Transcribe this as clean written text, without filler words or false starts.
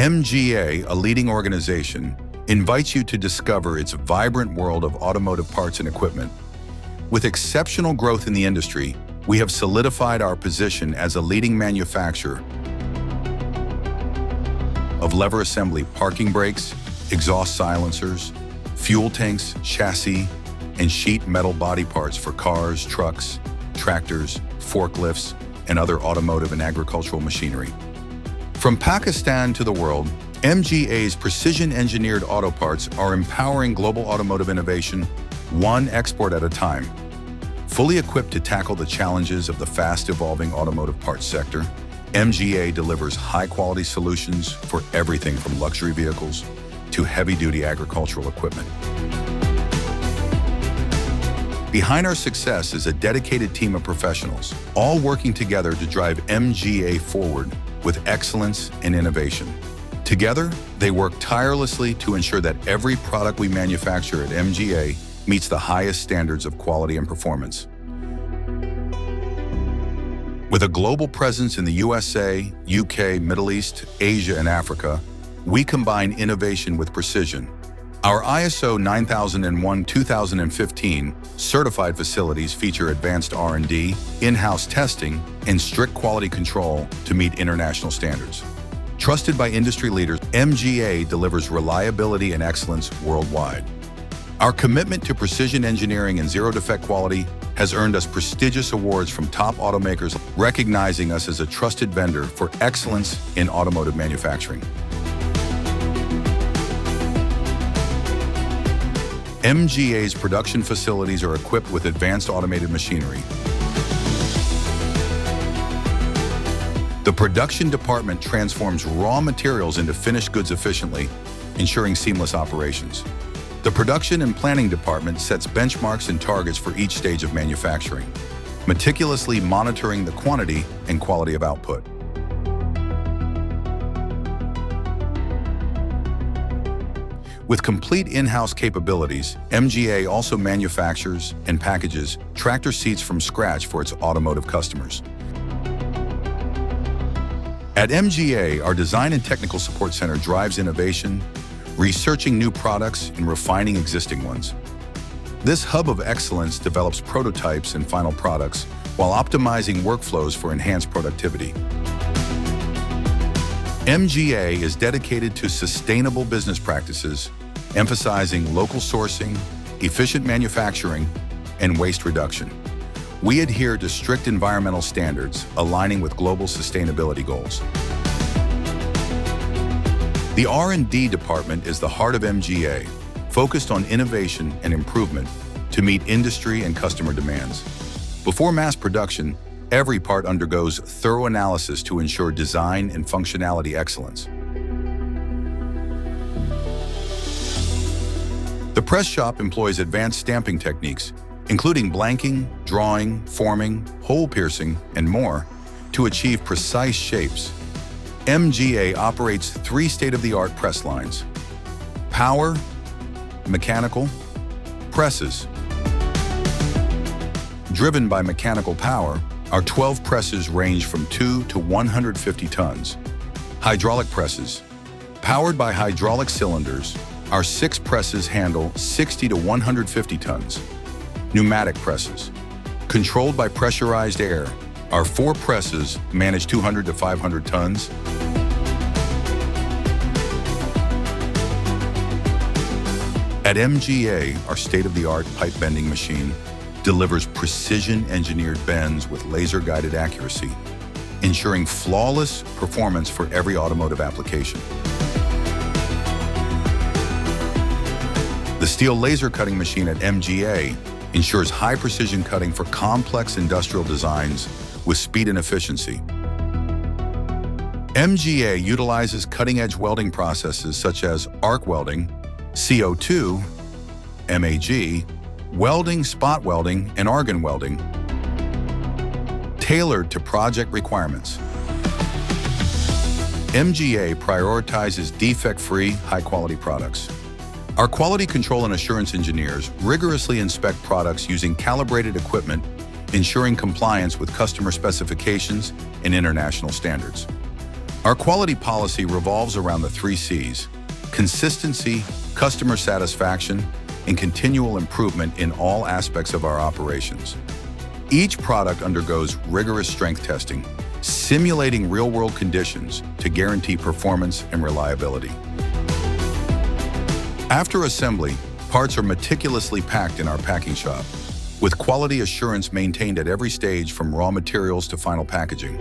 MGA, a leading organization, invites you to discover its vibrant world of automotive parts and equipment. With exceptional growth in the industry, we have solidified our position as a leading manufacturer of lever assembly, parking brakes, exhaust silencers, fuel tanks, chassis, and sheet metal body parts for cars, trucks, tractors, forklifts, and other automotive and agricultural machinery. From Pakistan to the world, MGA's precision-engineered auto parts are empowering global automotive innovation, one export at a time. Fully equipped to tackle the challenges of the fast-evolving automotive parts sector, MGA delivers high-quality solutions for everything from luxury vehicles to heavy-duty agricultural equipment. Behind our success is a dedicated team of professionals, all working together to drive MGA forward with excellence and innovation. Together, they work tirelessly to ensure that every product we manufacture at MGA meets the highest standards of quality and performance. With a global presence in the USA, UK, Middle East, Asia, and Africa, we combine innovation with precision. Our ISO 9001-2015 certified facilities feature advanced R&D, in-house testing, and strict quality control to meet international standards. Trusted by industry leaders, MGA delivers reliability and excellence worldwide. Our commitment to precision engineering and zero-defect quality has earned us prestigious awards from top automakers, recognizing us as a trusted vendor for excellence in automotive manufacturing. MGA's production facilities are equipped with advanced automated machinery. The production department transforms raw materials into finished goods efficiently, ensuring seamless operations. The production and planning department sets benchmarks and targets for each stage of manufacturing, meticulously monitoring the quantity and quality of output. With complete in-house capabilities, MGA also manufactures and packages tractor seats from scratch for its automotive customers. At MGA, our design and technical support center drives innovation, researching new products and refining existing ones. This hub of excellence develops prototypes and final products while optimizing workflows for enhanced productivity. MGA is dedicated to sustainable business practices, emphasizing local sourcing, efficient manufacturing, and waste reduction. We adhere to strict environmental standards, aligning with global sustainability goals. The R&D department is the heart of MGA, focused on innovation and improvement to meet industry and customer demands. Before mass production, every part undergoes thorough analysis to ensure design and functionality excellence. The press shop employs advanced stamping techniques, including blanking, drawing, forming, hole piercing, and more, to achieve precise shapes. MGA operates 3 state-of-the-art press lines: power, mechanical, presses. Driven by mechanical power, our 12 presses range from 2 to 150 tons. Hydraulic presses. Powered by hydraulic cylinders, our 6 presses handle 60 to 150 tons. Pneumatic presses. Controlled by pressurized air, our 4 presses manage 200 to 500 tons. At MGA, our state-of-the-art pipe bending machine delivers precision-engineered bends with laser-guided accuracy, ensuring flawless performance for every automotive application. The steel laser cutting machine at MGA ensures high-precision cutting for complex industrial designs with speed and efficiency. MGA utilizes cutting-edge welding processes such as arc welding, CO2, MAG, welding, spot welding, and argon welding, tailored to project requirements. MGA prioritizes defect-free, high-quality products. Our quality control and assurance engineers rigorously inspect products using calibrated equipment, ensuring compliance with customer specifications and international standards. Our quality policy revolves around the 3 C's: consistency, customer satisfaction, and continual improvement in all aspects of our operations. Each product undergoes rigorous strength testing, simulating real-world conditions to guarantee performance and reliability. After assembly, parts are meticulously packed in our packing shop, with quality assurance maintained at every stage from raw materials to final packaging.